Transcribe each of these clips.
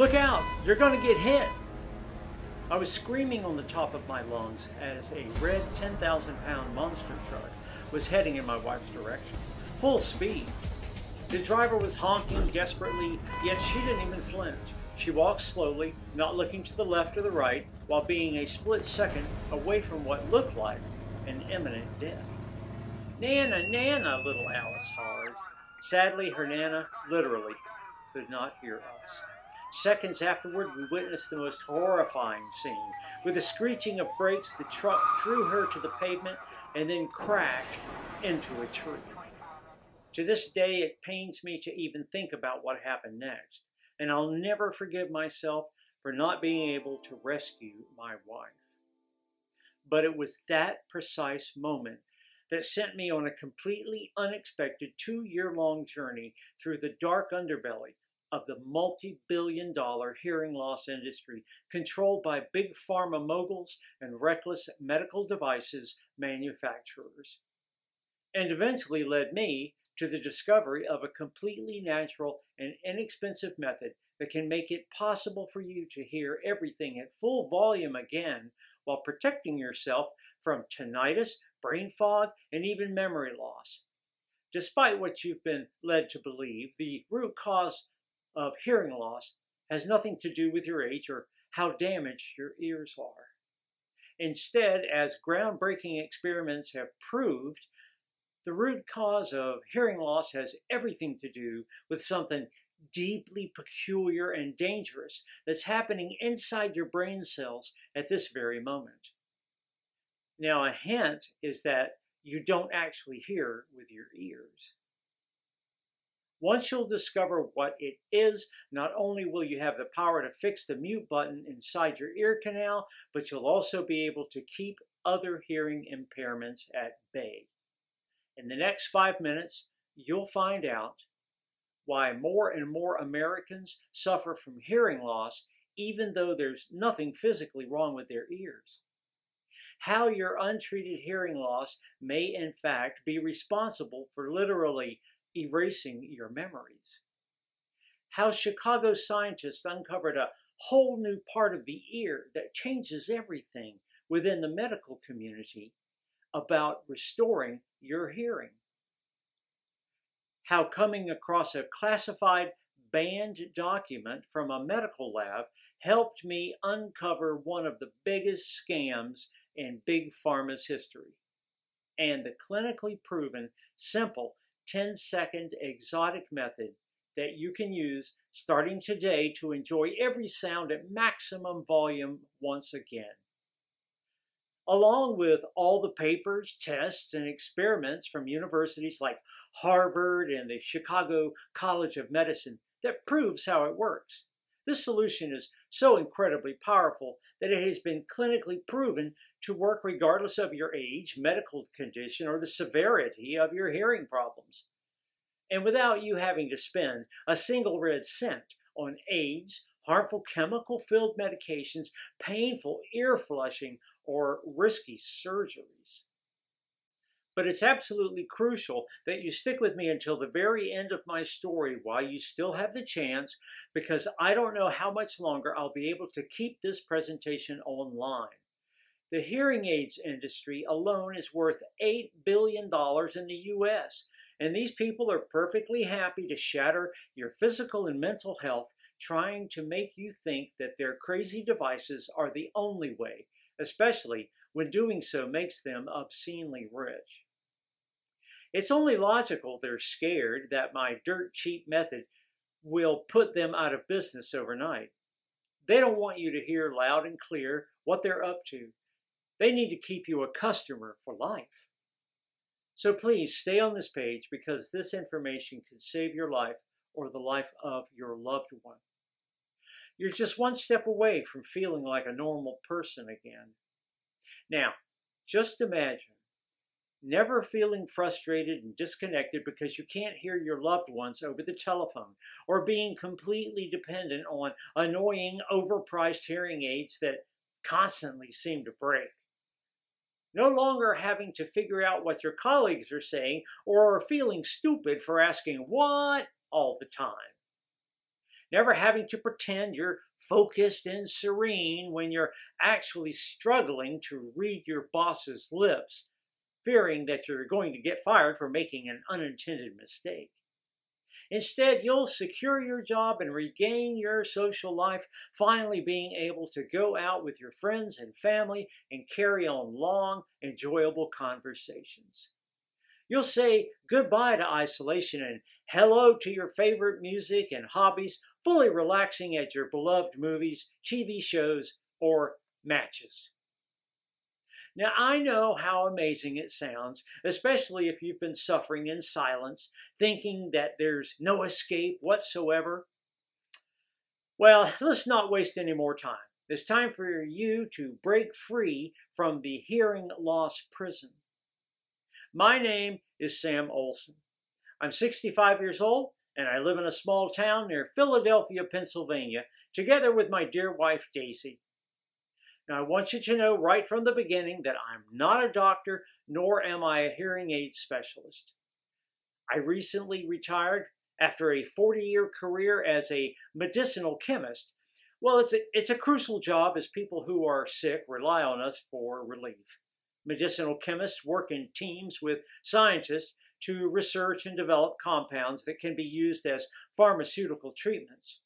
Look out! You're gonna get hit! I was screaming on the top of my lungs as a red 10,000-pound monster truck was heading in my wife's direction, full speed. The driver was honking desperately, yet she didn't even flinch. She walked slowly, not looking to the left or the right, while being a split second away from what looked like an imminent death. "Nana, Nana," little Alice hollered. Sadly, her Nana literally could not hear us. Seconds afterward, we witnessed the most horrifying scene. With a screeching of brakes, the truck threw her to the pavement and then crashed into a tree. To this day, it pains me to even think about what happened next, and I'll never forgive myself for not being able to rescue my wife. But it was that precise moment that sent me on a completely unexpected 2-year-long journey through the dark underbelly of the multi-billion-dollar hearing loss industry controlled by big pharma moguls and reckless medical devices manufacturers, and eventually led me to the discovery of a completely natural and inexpensive method that can make it possible for you to hear everything at full volume again while protecting yourself from tinnitus, brain fog, and even memory loss. Despite what you've been led to believe, the root cause of hearing loss has nothing to do with your age or how damaged your ears are. Instead, as groundbreaking experiments have proved, the root cause of hearing loss has everything to do with something deeply peculiar and dangerous that's happening inside your brain cells at this very moment. Now, a hint is that you don't actually hear with your ears. Once you'll discover what it is, not only will you have the power to fix the mute button inside your ear canal, but you'll also be able to keep other hearing impairments at bay. In the next 5 minutes, you'll find out why more and more Americans suffer from hearing loss, even though there's nothing physically wrong with their ears. How your untreated hearing loss may in fact be responsible for literally erasing your memories. How Chicago scientists uncovered a whole new part of the ear that changes everything within the medical community about restoring your hearing. How coming across a classified banned document from a medical lab helped me uncover one of the biggest scams in Big Pharma's history. And the clinically proven, simple, 10-second exotic method that you can use starting today to enjoy every sound at maximum volume once again. Along with all the papers, tests, and experiments from universities like Harvard and the Chicago College of Medicine that proves how it works. This solution is so incredibly powerful that it has been clinically proven to work regardless of your age, medical condition, or the severity of your hearing problems. And without you having to spend a single red cent on aids, harmful chemical-filled medications, painful ear flushing, or risky surgeries. But it's absolutely crucial that you stick with me until the very end of my story while you still have the chance, because I don't know how much longer I'll be able to keep this presentation online. The hearing aids industry alone is worth $8 billion in the US, and these people are perfectly happy to shatter your physical and mental health, trying to make you think that their crazy devices are the only way, especially when doing so makes them obscenely rich. It's only logical they're scared that my dirt cheap method will put them out of business overnight. They don't want you to hear loud and clear what they're up to. They need to keep you a customer for life. So please stay on this page, because this information could save your life or the life of your loved one. You're just one step away from feeling like a normal person again. Now, just imagine never feeling frustrated and disconnected because you can't hear your loved ones over the telephone, or being completely dependent on annoying, overpriced hearing aids that constantly seem to break. No longer having to figure out what your colleagues are saying, or feeling stupid for asking "what" all the time. never having to pretend you're focused and serene when you're actually struggling to read your boss's lips, fearing that you're going to get fired for making an unintended mistake. Instead, you'll secure your job and regain your social life, finally being able to go out with your friends and family and carry on long, enjoyable conversations. You'll say goodbye to isolation and hello to your favorite music and hobbies, fully relaxing at your beloved movies, TV shows, or matches. Now, I know how amazing it sounds, especially if you've been suffering in silence, thinking that there's no escape whatsoever. Well, let's not waste any more time. It's time for you to break free from the hearing loss prison. My name is Sam Olson. I'm 65 years old, and I live in a small town near Philadelphia, Pennsylvania, together with my dear wife, Daisy. Now, I want you to know right from the beginning that I'm not a doctor, nor am I a hearing aid specialist. I recently retired after a 40-year career as a medicinal chemist. Well, it's a crucial job as people who are sick rely on us for relief. Medicinal chemists work in teams with scientists to research and develop compounds that can be used as pharmaceutical treatments.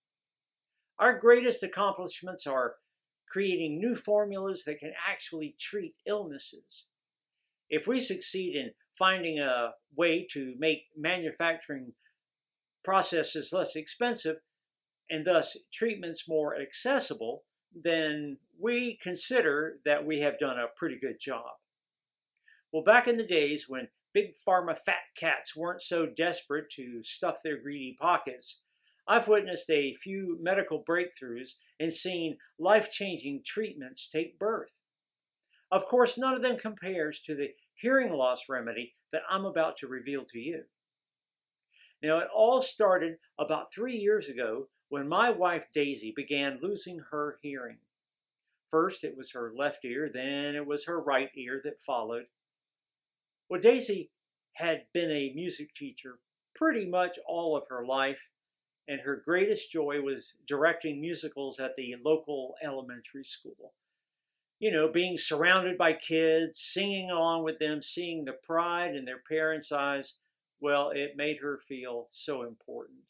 Our greatest accomplishments are creating new formulas that can actually treat illnesses. If we succeed in finding a way to make manufacturing processes less expensive and thus treatments more accessible, then we consider that we have done a pretty good job. Well, back in the days when big pharma fat cats weren't so desperate to stuff their greedy pockets, I've witnessed a few medical breakthroughs and seen life-changing treatments take birth. Of course, none of them compares to the hearing loss remedy that I'm about to reveal to you. Now, it all started about 3 years ago when my wife Daisy began losing her hearing. First, it was her left ear, then it was her right ear that followed. Well, Daisy had been a music teacher pretty much all of her life, and her greatest joy was directing musicals at the local elementary school. You know, being surrounded by kids, singing along with them, seeing the pride in their parents' eyes, well, it made her feel so important.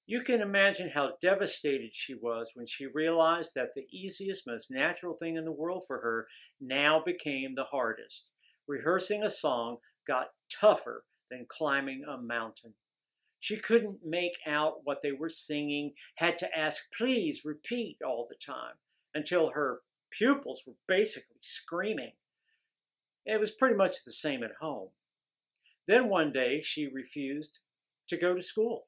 You can imagine how devastated she was when she realized that the easiest, most natural thing in the world for her now became the hardest. Rehearsing a song got tougher than climbing a mountain. She couldn't make out what they were singing, had to ask, please repeat all the time, until her pupils were basically screaming. It was pretty much the same at home. Then one day she refused to go to school.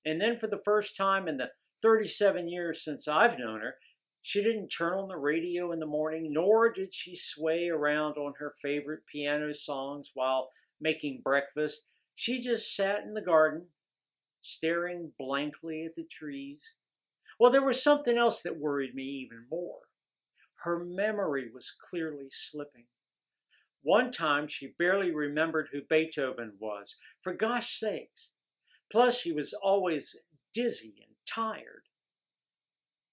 And then for the first time in the 37 years since I've known her, she didn't turn on the radio in the morning, nor did she sway around on her favorite piano songs while making breakfast. She just sat in the garden, staring blankly at the trees. Well, there was something else that worried me even more. Her memory was clearly slipping. One time she barely remembered who Beethoven was, for gosh sakes. Plus, she was always dizzy and tired.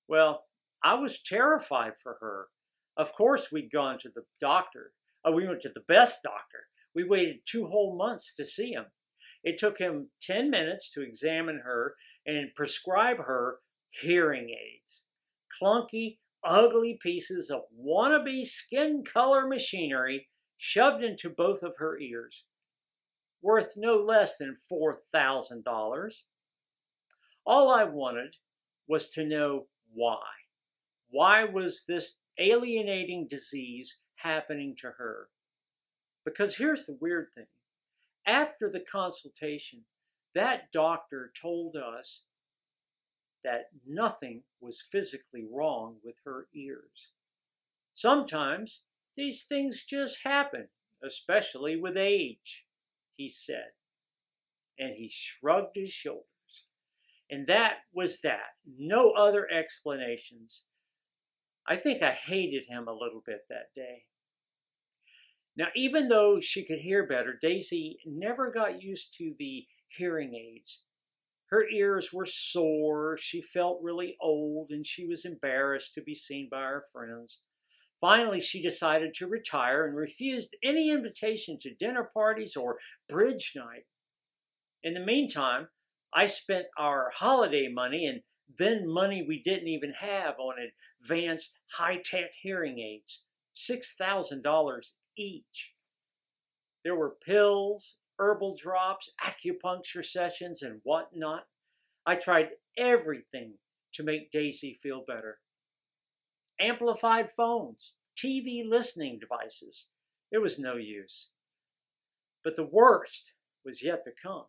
Well, I was terrified for her. Of course, we'd gone to the doctor. We went to the best doctor. We waited 2 whole months to see him. It took him 10 minutes to examine her and prescribe her hearing aids. Clunky, ugly pieces of wannabe skin color machinery shoved into both of her ears, worth no less than $4,000. All I wanted was to know why. Why was this alienating disease happening to her? Because here's the weird thing. After the consultation, that doctor told us that nothing was physically wrong with her ears. Sometimes these things just happen, especially with age, he said. And he shrugged his shoulders. And that was that. No other explanations. I think I hated him a little bit that day. Now, even though she could hear better, Daisy never got used to the hearing aids. Her ears were sore, she felt really old, and she was embarrassed to be seen by her friends. Finally, she decided to retire and refused any invitation to dinner parties or bridge night. In the meantime, I spent our holiday money and then money we didn't even have on advanced high-tech hearing aids, $6,000 each. There were pills, herbal drops, acupuncture sessions, and whatnot. I tried everything to make Daisy feel better. Amplified phones, TV listening devices. It was no use. But the worst was yet to come.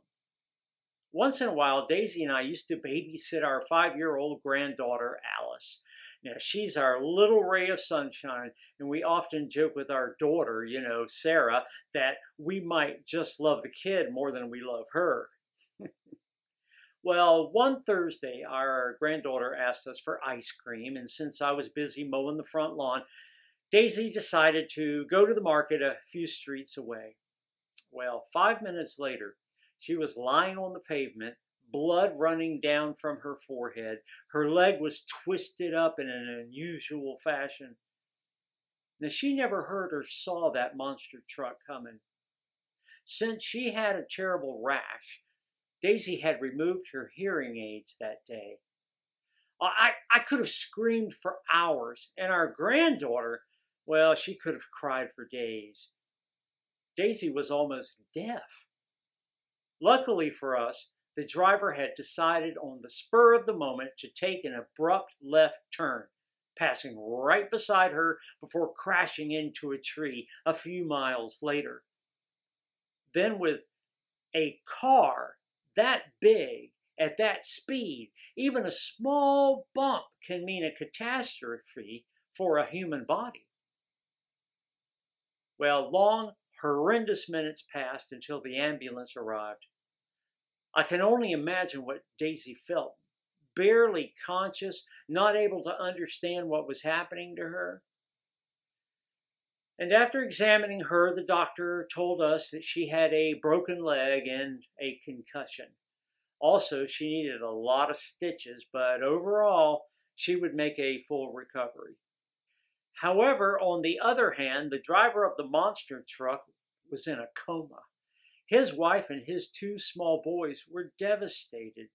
Once in a while, Daisy and I used to babysit our 5-year-old granddaughter, Alice. Now, she's our little ray of sunshine, and we often joke with our daughter, Sarah, that we might just love the kid more than we love her. Well, one Thursday, our granddaughter asked us for ice cream, and since I was busy mowing the front lawn, Daisy decided to go to the market a few streets away. Well, 5 minutes later, she was lying on the pavement, blood running down from her forehead. Her leg was twisted up in an unusual fashion. Now, she never heard or saw that monster truck coming. Since she had a terrible rash, Daisy had removed her hearing aids that day. I could have screamed for hours, and our granddaughter, well, she could have cried for days. Daisy was almost deaf. Luckily for us, the driver had decided on the spur of the moment to take an abrupt left turn, passing right beside her before crashing into a tree a few miles later. Then with a car that big, at that speed, even a small bump can mean a catastrophe for a human body. Well, long, horrendous minutes passed until the ambulance arrived. I can only imagine what Daisy felt, barely conscious, not able to understand what was happening to her. And after examining her, the doctor told us that she had a broken leg and a concussion. Also, she needed a lot of stitches, but overall, she would make a full recovery. However, on the other hand, the driver of the monster truck was in a coma. His wife and his 2 small boys were devastated.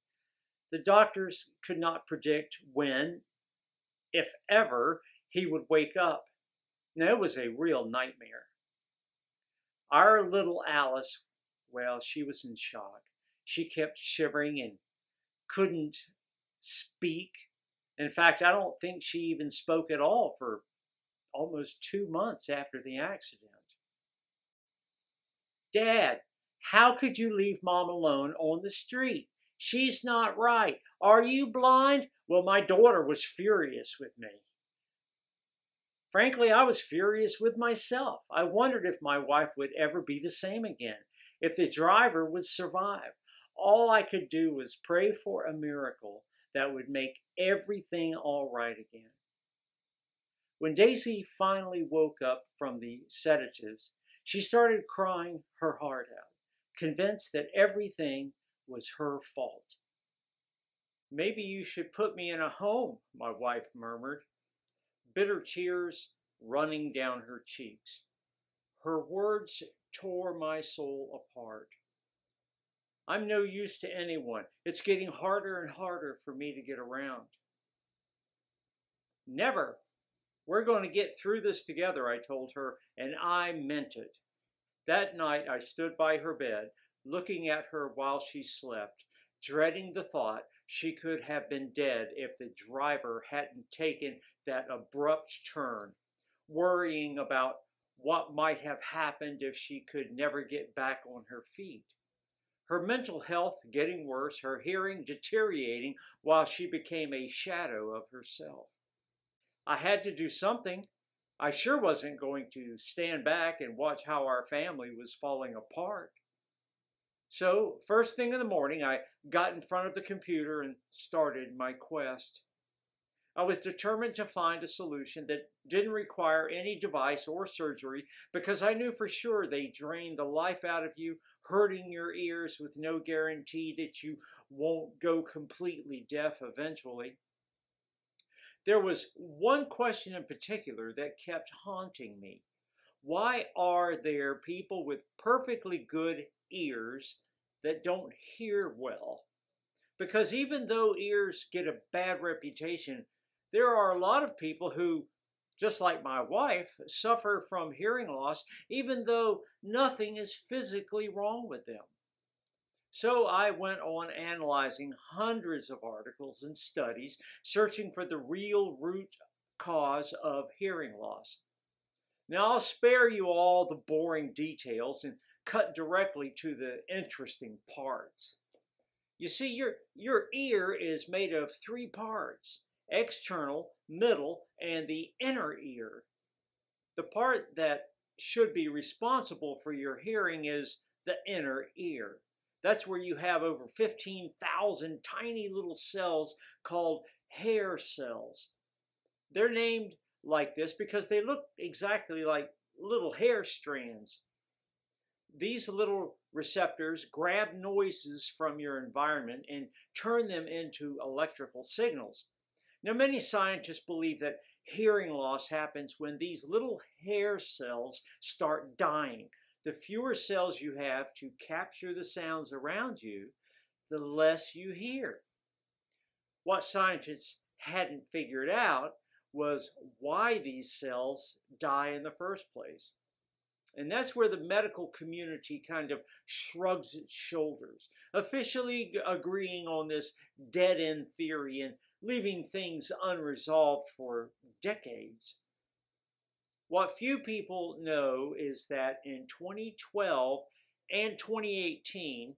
The doctors could not predict when, if ever, he would wake up. Now, it was a real nightmare. Our little Alice, well, she was in shock. She kept shivering and couldn't speak. In fact, I don't think she even spoke at all for almost 2 months after the accident. Dad, how could you leave Mom alone on the street? She's not right. Are you blind? Well, my daughter was furious with me. Frankly, I was furious with myself. I wondered if my wife would ever be the same again, if the driver would survive. All I could do was pray for a miracle that would make everything all right again. When Daisy finally woke up from the sedatives, she started crying her heart out, convinced that everything was her fault. Maybe you should put me in a home, my wife murmured, bitter tears running down her cheeks. Her words tore my soul apart. I'm no use to anyone. It's getting harder and harder for me to get around. Never. We're going to get through this together, I told her, and I meant it. That night I stood by her bed, looking at her while she slept, dreading the thought she could have been dead if the driver hadn't taken that abrupt turn, worrying about what might have happened if she could never get back on her feet. Her mental health getting worse, her hearing deteriorating while she became a shadow of herself. I had to do something. I sure wasn't going to stand back and watch how our family was falling apart. So, first thing in the morning, I got in front of the computer and started my quest. I was determined to find a solution that didn't require any device or surgery because I knew for sure they drained the life out of you, hurting your ears with no guarantee that you won't go completely deaf eventually. There was one question in particular that kept haunting me. Why are there people with perfectly good ears that don't hear well? Because even though ears get a bad reputation, there are a lot of people who, just like my wife, suffer from hearing loss even though nothing is physically wrong with them. So I went on analyzing hundreds of articles and studies, searching for the real root cause of hearing loss. Now I'll spare you all the boring details and cut directly to the interesting parts. You see, your ear is made of three parts: external, middle, and the inner ear. The part that should be responsible for your hearing is the inner ear. That's where you have over 15,000 tiny little cells called hair cells. They're named like this because they look exactly like little hair strands. These little receptors grab noises from your environment and turn them into electrical signals. Now, many scientists believe that hearing loss happens when these little hair cells start dying. The fewer cells you have to capture the sounds around you, the less you hear. What scientists hadn't figured out was why these cells die in the first place. And that's where the medical community kind of shrugs its shoulders, officially agreeing on this dead-end theory and leaving things unresolved for decades. What few people know is that in 2012 and 2018,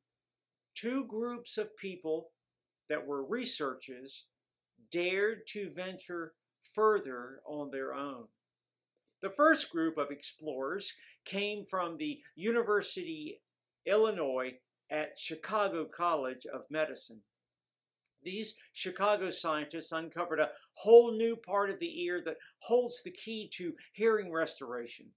two groups of people that were researchers dared to venture further on their own. The first group of explorers came from the University of Illinois at Chicago College of Medicine. These Chicago scientists uncovered a whole new part of the ear that holds the key to hearing restoration.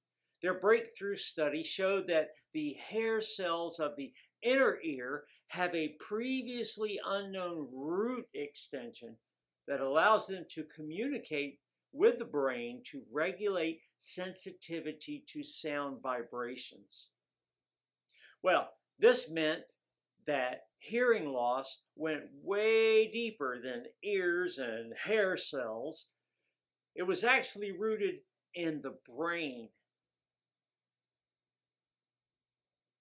Their breakthrough study showed that the hair cells of the inner ear have a previously unknown root extension that allows them to communicate with the brain to regulate sensitivity to sound vibrations. Well, this meant that hearing loss went way deeper than ears and hair cells. It was actually rooted in the brain.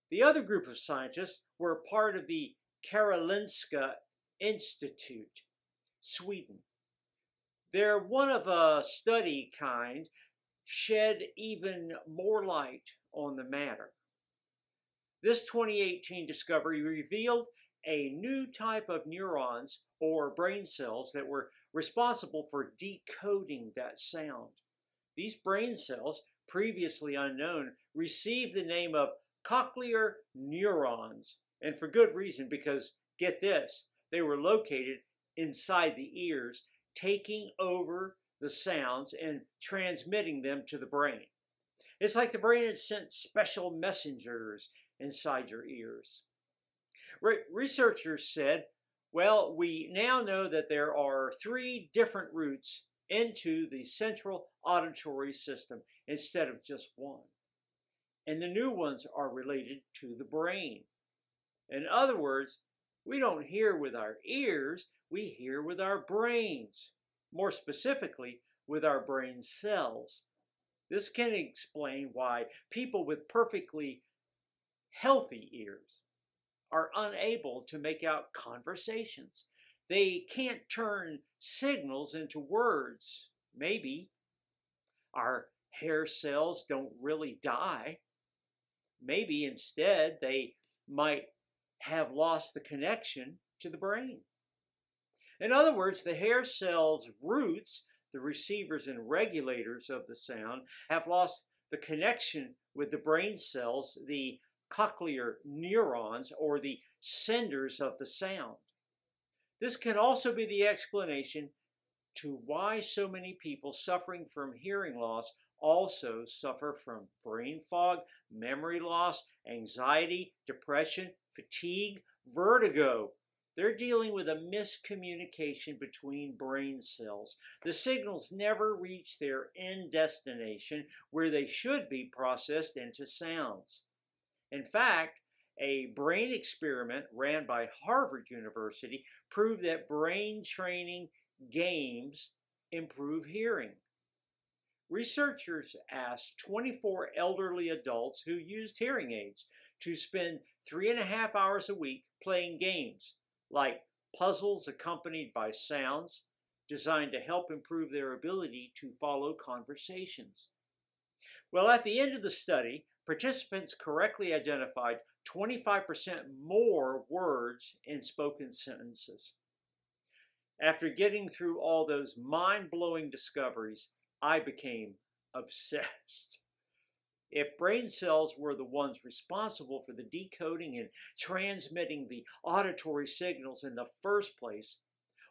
The other group of scientists were part of the Karolinska Institute, Sweden. They're one of a study kind, shed even more light on the matter. This 2018 discovery revealed a new type of neurons or brain cells that were responsible for decoding that sound. These brain cells, previously unknown, received the name of cochlear neurons, and for good reason, because, get this, they were located inside the ears, taking over the sounds and transmitting them to the brain. It's like the brain had sent special messengers inside your ears. Researchers said, well, we now know that there are 3 different routes into the central auditory system instead of just one. And the new ones are related to the brain. In other words, we don't hear with our ears, we hear with our brains. More specifically, with our brain cells. This can explain why people with perfectly healthy ears are unable to make out conversations. They can't turn signals into words. Maybe our hair cells don't really die. Maybe instead they might have lost the connection to the brain. In other words, the hair cells' roots, the receivers and regulators of the sound, have lost the connection with the brain cells, the cochlear neurons, or the senders of the sound. This can also be the explanation to why so many people suffering from hearing loss also suffer from brain fog, memory loss, anxiety, depression, fatigue, vertigo, They're dealing with a miscommunication between brain cells. The signals never reach their end destination where they should be processed into sounds. In fact, a brain experiment ran by Harvard University proved that brain training games improve hearing. Researchers asked 24 elderly adults who used hearing aids to spend 3.5 hours a week playing games like puzzles accompanied by sounds designed to help improve their ability to follow conversations. Well, at the end of the study, participants correctly identified 25% more words in spoken sentences. After getting through all those mind-blowing discoveries, I became obsessed. If brain cells were the ones responsible for the decoding and transmitting the auditory signals in the first place,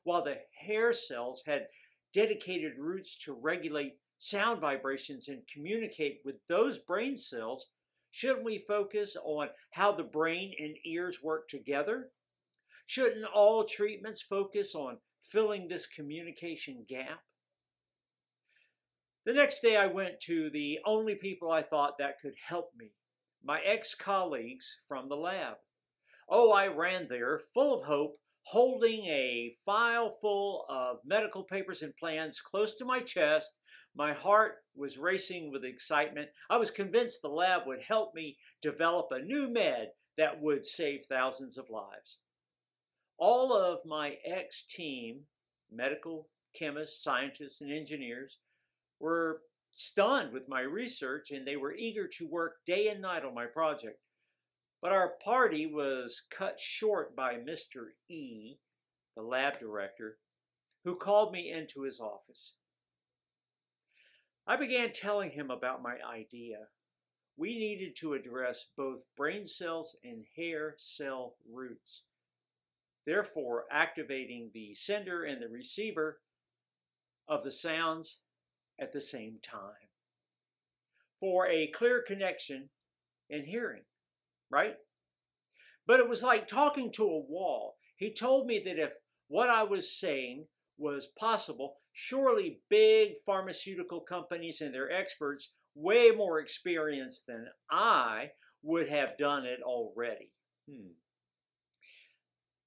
while the hair cells had dedicated roots to regulate sound vibrations and communicate with those brain cells, shouldn't we focus on how the brain and ears work together? Shouldn't all treatments focus on filling this communication gap? The next day I went to the only people I thought that could help me, my ex-colleagues from the lab. Oh, I ran there full of hope, holding a file full of medical papers and plans close to my chest. My heart was racing with excitement. I was convinced the lab would help me develop a new med that would save thousands of lives. All of my ex-team, medical chemists, scientists, and engineers, were stunned with my research, and they were eager to work day and night on my project. But our party was cut short by Mr. E, the lab director, who called me into his office. I began telling him about my idea. We needed to address both brain cells and hair cell roots, therefore activating the sender and the receiver of the sounds at the same time for a clear connection in hearing, right? But it was like talking to a wall. He told me that if what I was saying was possible, surely big pharmaceutical companies and their experts, way more experienced than I, would have done it already.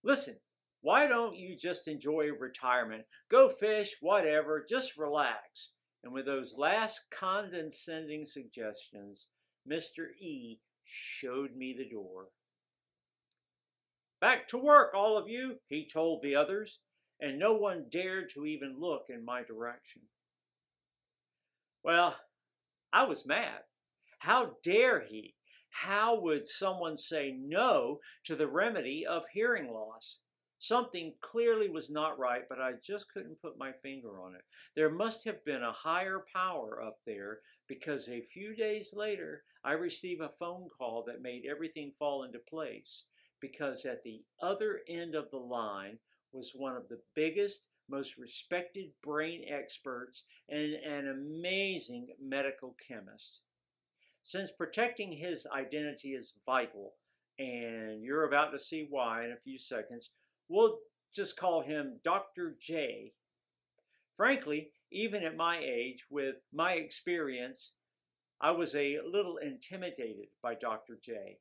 Listen, why don't you just enjoy retirement? Go fish, whatever, just relax. And with those last condescending suggestions, Mr. E showed me the door. Back to work, all of you, he told the others, and no one dared to even look in my direction. Well, I was mad. How dare he? How would someone say no to the remedy of hearing loss? Something clearly was not right, but I just couldn't put my finger on it. There must have been a higher power up there, because a few days later, I received a phone call that made everything fall into place, because at the other end of the line was one of the biggest, most respected brain experts and an amazing medical chemist. Since protecting his identity is vital, and you're about to see why in a few seconds, we'll just call him Dr. J. Frankly, even at my age, with my experience, I was a little intimidated by Dr. J.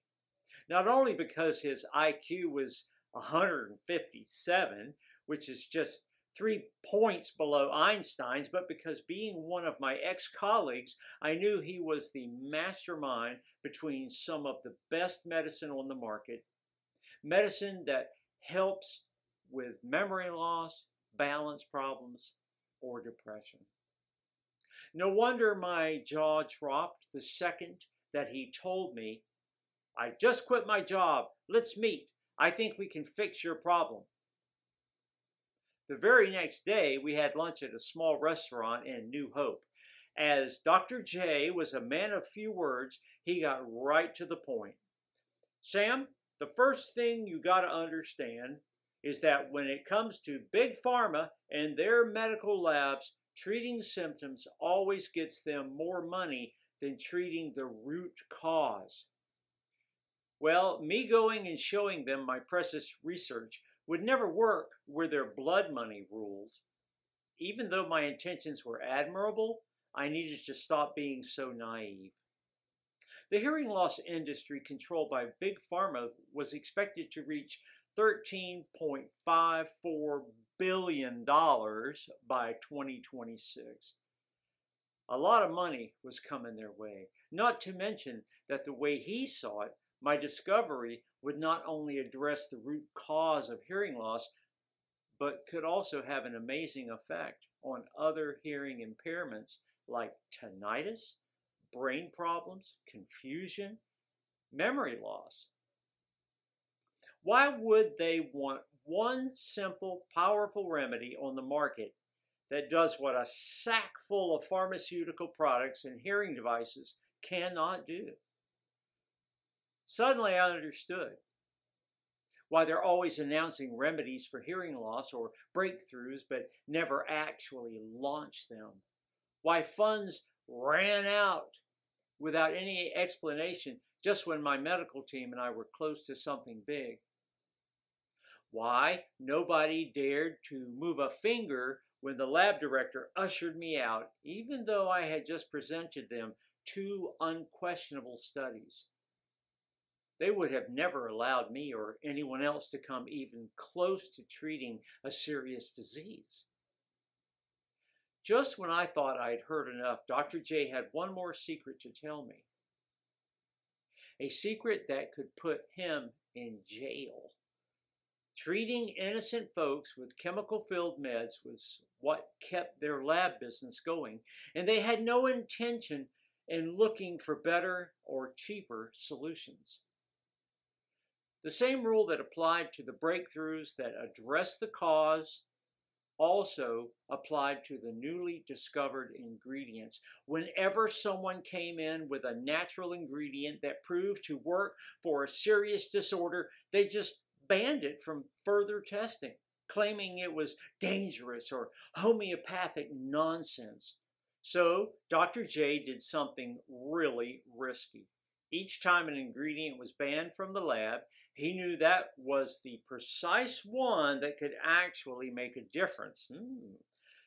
Not only because his IQ was 157, which is just 3 points below Einstein's, but because being one of my ex-colleagues, I knew he was the mastermind between some of the best medicine on the market, medicine that helps with memory loss, balance problems, or depression. No wonder my jaw dropped the second that he told me, "I just quit my job. Let's meet. I think we can fix your problem." The very next day, we had lunch at a small restaurant in New Hope. As Dr. J was a man of few words, he got right to the point. "Sam, the first thing you got to understand is that when it comes to big pharma and their medical labs, treating symptoms always gets them more money than treating the root cause." Well, me going and showing them my precious research would never work where their blood money ruled. Even though my intentions were admirable, I needed to stop being so naive. The hearing loss industry controlled by Big Pharma was expected to reach $13.54 billion by 2026. A lot of money was coming their way, not to mention that the way he saw it, my discovery would not only address the root cause of hearing loss, but could also have an amazing effect on other hearing impairments like tinnitus, brain problems, confusion, memory loss. Why would they want one simple, powerful remedy on the market that does what a sack full of pharmaceutical products and hearing devices cannot do? Suddenly I understood why they're always announcing remedies for hearing loss or breakthroughs but never actually launch them. Why funds ran out without any explanation just when my medical team and I were close to something big. Why nobody dared to move a finger when the lab director ushered me out, even though I had just presented them 2 unquestionable studies. They would have never allowed me or anyone else to come even close to treating a serious disease. Just when I thought I'd heard enough, Dr. J had one more secret to tell me. A secret that could put him in jail. Treating innocent folks with chemical-filled meds was what kept their lab business going, and they had no intention in looking for better or cheaper solutions. The same rule that applied to the breakthroughs that addressed the cause also applied to the newly discovered ingredients. Whenever someone came in with a natural ingredient that proved to work for a serious disorder, they just banned it from further testing, claiming it was dangerous or homeopathic nonsense. So Dr. J did something really risky. Each time an ingredient was banned from the lab, he knew that was the precise one that could actually make a difference.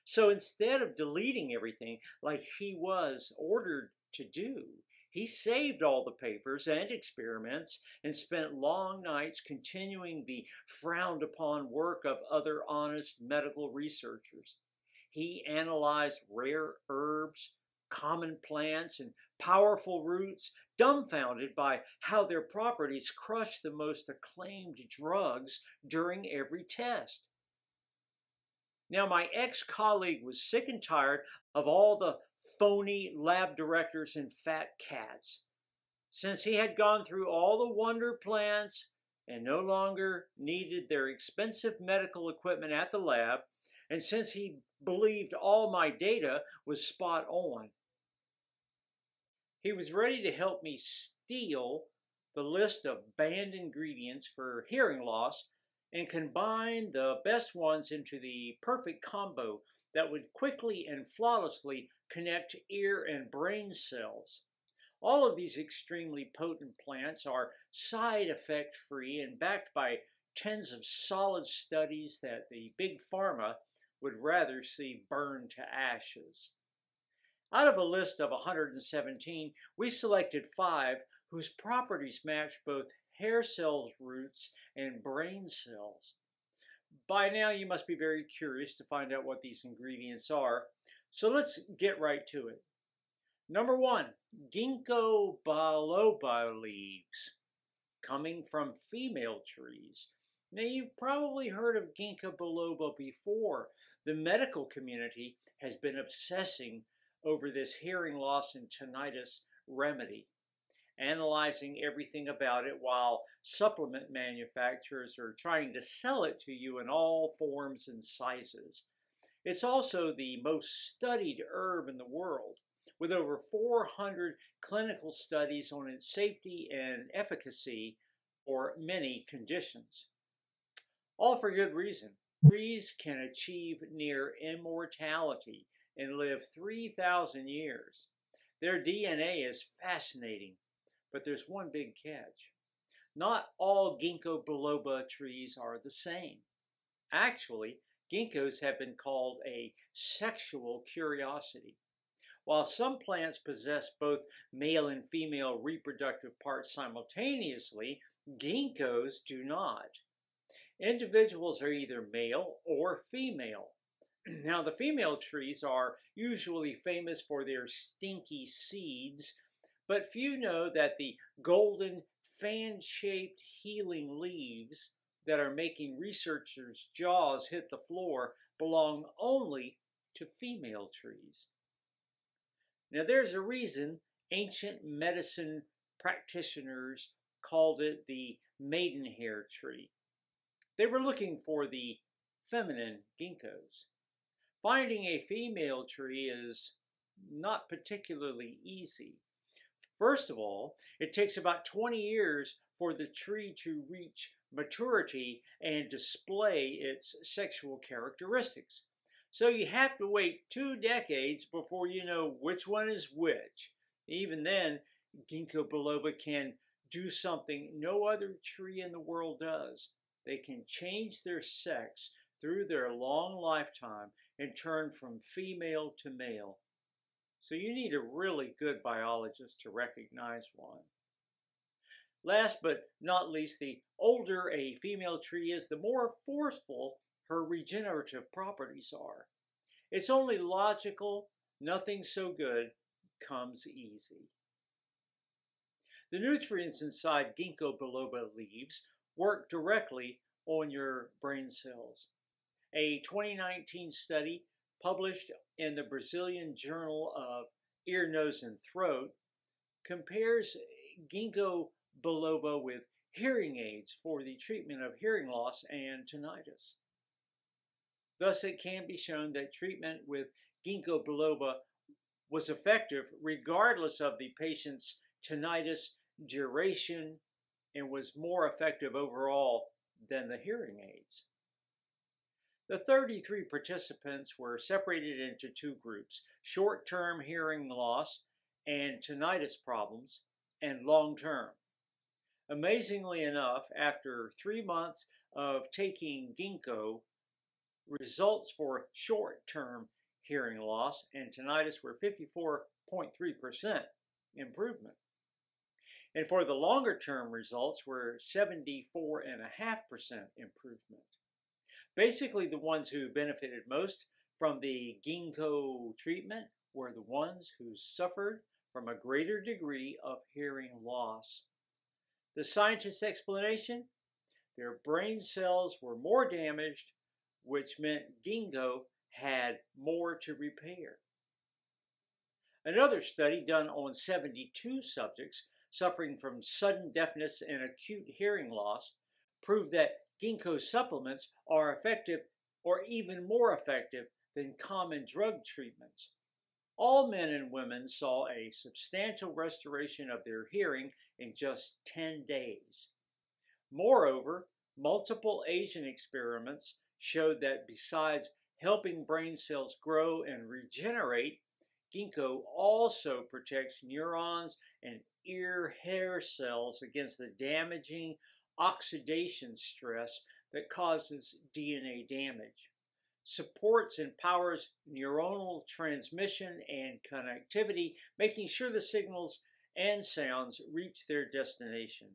So instead of deleting everything like he was ordered to do, he saved all the papers and experiments and spent long nights continuing the frowned upon work of other honest medical researchers. He analyzed rare herbs, common plants, and powerful roots, dumbfounded by how their properties crush the most acclaimed drugs during every test. Now, my ex-colleague was sick and tired of all the phony lab directors and fat cats. Since he had gone through all the wonder plants and no longer needed their expensive medical equipment at the lab, and since he believed all my data was spot on, he was ready to help me steal the list of banned ingredients for hearing loss and combine the best ones into the perfect combo that would quickly and flawlessly connect ear and brain cells. All of these extremely potent plants are side effect free and backed by tens of solid studies that the Big Pharma would rather see burned to ashes. Out of a list of 117, we selected 5 whose properties match both hair cells roots and brain cells. By now you must be very curious to find out what these ingredients are, so let's get right to it. Number 1, ginkgo biloba leaves, coming from female trees. Now, you've probably heard of ginkgo biloba before. The medical community has been obsessing over this hearing loss and tinnitus remedy, analyzing everything about it while supplement manufacturers are trying to sell it to you in all forms and sizes. It's also the most studied herb in the world, with over 400 clinical studies on its safety and efficacy for many conditions. All for good reason. Trees can achieve near immortality and live 3,000 years. Their DNA is fascinating, but there's one big catch. Not all ginkgo biloba trees are the same. Actually, ginkgos have been called a sexual curiosity. While some plants possess both male and female reproductive parts simultaneously, ginkgos do not. Individuals are either male or female. Now, the female trees are usually famous for their stinky seeds, but few know that the golden fan-shaped healing leaves that are making researchers' jaws hit the floor belong only to female trees. Now, there's a reason ancient medicine practitioners called it the maidenhair tree. They were looking for the feminine ginkgos. Finding a female tree is not particularly easy. First of all, it takes about 20 years for the tree to reach maturity and display its sexual characteristics. So you have to wait 2 decades before you know which one is which. Even then, Ginkgo biloba can do something no other tree in the world does. They can change their sex through their long lifetime and turn from female to male. So you need a really good biologist to recognize one. Last but not least, the older a female tree is, the more forceful her regenerative properties are. It's only logical, nothing so good comes easy. The nutrients inside Ginkgo biloba leaves work directly on your brain cells. A 2019 study published in the Brazilian Journal of Ear, Nose, and Throat compares Ginkgo biloba with hearing aids for the treatment of hearing loss and tinnitus. Thus, it can be shown that treatment with Ginkgo biloba was effective regardless of the patient's tinnitus duration and was more effective overall than the hearing aids. The 33 participants were separated into 2 groups: short-term hearing loss and tinnitus problems, and long-term. Amazingly enough, after 3 months of taking ginkgo, results for short-term hearing loss and tinnitus were 54.3% improvement. And for the longer-term results were 74.5% improvement. Basically, the ones who benefited most from the ginkgo treatment were the ones who suffered from a greater degree of hearing loss. The scientists' explanation? Their brain cells were more damaged, which meant ginkgo had more to repair. Another study done on 72 subjects suffering from sudden deafness and acute hearing loss proved that ginkgo supplements are effective, or even more effective, than common drug treatments. All men and women saw a substantial restoration of their hearing in just 10 days. Moreover, multiple Asian experiments showed that besides helping brain cells grow and regenerate, ginkgo also protects neurons and ear hair cells against the damaging oxidation stress that causes DNA damage, supports and powers neuronal transmission and connectivity, making sure the signals and sounds reach their destination,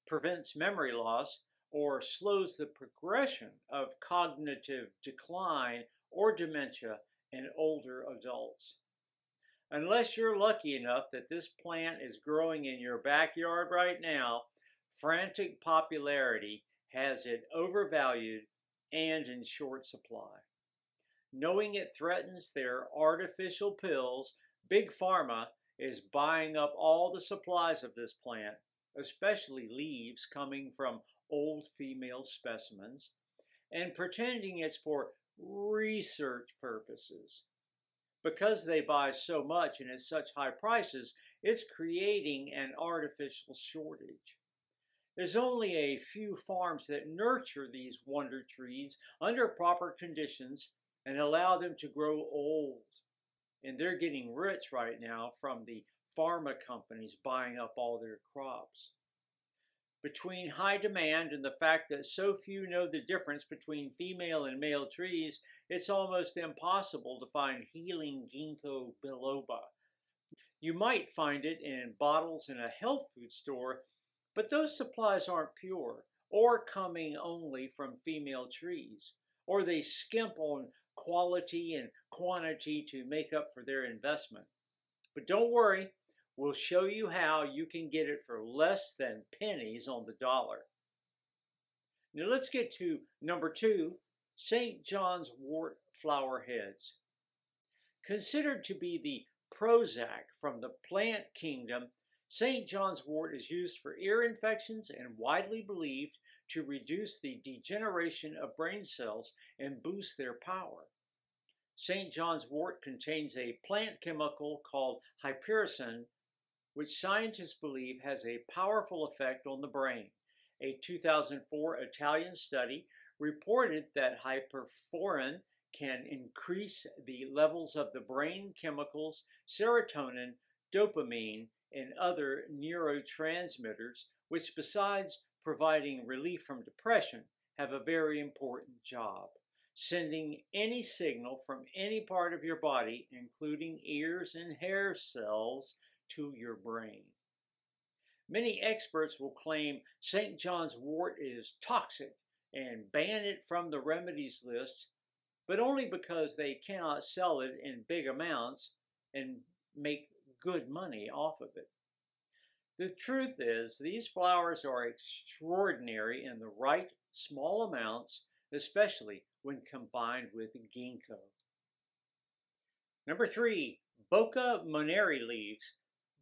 prevents memory loss, or slows the progression of cognitive decline or dementia in older adults. Unless you're lucky enough that this plant is growing in your backyard right now, frantic popularity has it overvalued and in short supply. Knowing it threatens their artificial pills, Big Pharma is buying up all the supplies of this plant, especially leaves coming from old female specimens, and pretending it's for research purposes. Because they buy so much and at such high prices, it's creating an artificial shortage. There's only a few farms that nurture these wonder trees under proper conditions and allow them to grow old. And they're getting rich right now from the pharma companies buying up all their crops. Between high demand and the fact that so few know the difference between female and male trees, it's almost impossible to find healing ginkgo biloba. You might find it in bottles in a health food store, but those supplies aren't pure or coming only from female trees, or they skimp on quality and quantity to make up for their investment. But don't worry, we'll show you how you can get it for less than pennies on the dollar. Now let's get to number 2, St. John's wort flower heads. Considered to be the Prozac from the plant kingdom, St. John's wort is used for ear infections and widely believed to reduce the degeneration of brain cells and boost their power. St. John's wort contains a plant chemical called hypericin, which scientists believe has a powerful effect on the brain. A 2004 Italian study reported that hyperforin can increase the levels of the brain chemicals serotonin, dopamine, and other neurotransmitters, which besides providing relief from depression, have a very important job, sending any signal from any part of your body, including ears and hair cells, to your brain. Many experts will claim St. John's wort is toxic and ban it from the remedies list, but only because they cannot sell it in big amounts and make good money off of it. The truth is, these flowers are extraordinary in the right small amounts, especially when combined with ginkgo. Number 3, Bocca Monnieri leaves.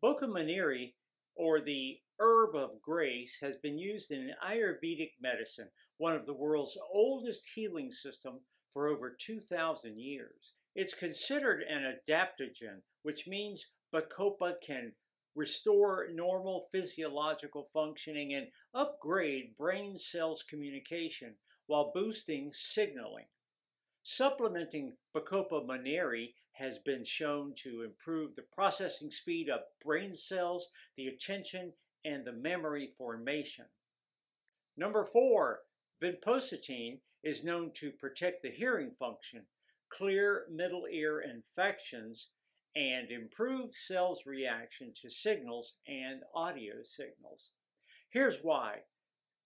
Bocca Monnieri, or the herb of grace, has been used in Ayurvedic medicine, one of the world's oldest healing systems, for over 2,000 years. It's considered an adaptogen, which means Bacopa can restore normal physiological functioning and upgrade brain cells communication while boosting signaling. Supplementing Bacopa Monnieri has been shown to improve the processing speed of brain cells, the attention, and the memory formation. Number 4, vinpocetine is known to protect the hearing function, clear middle ear infections, and improve cells' reaction to signals and audio signals. Here's why.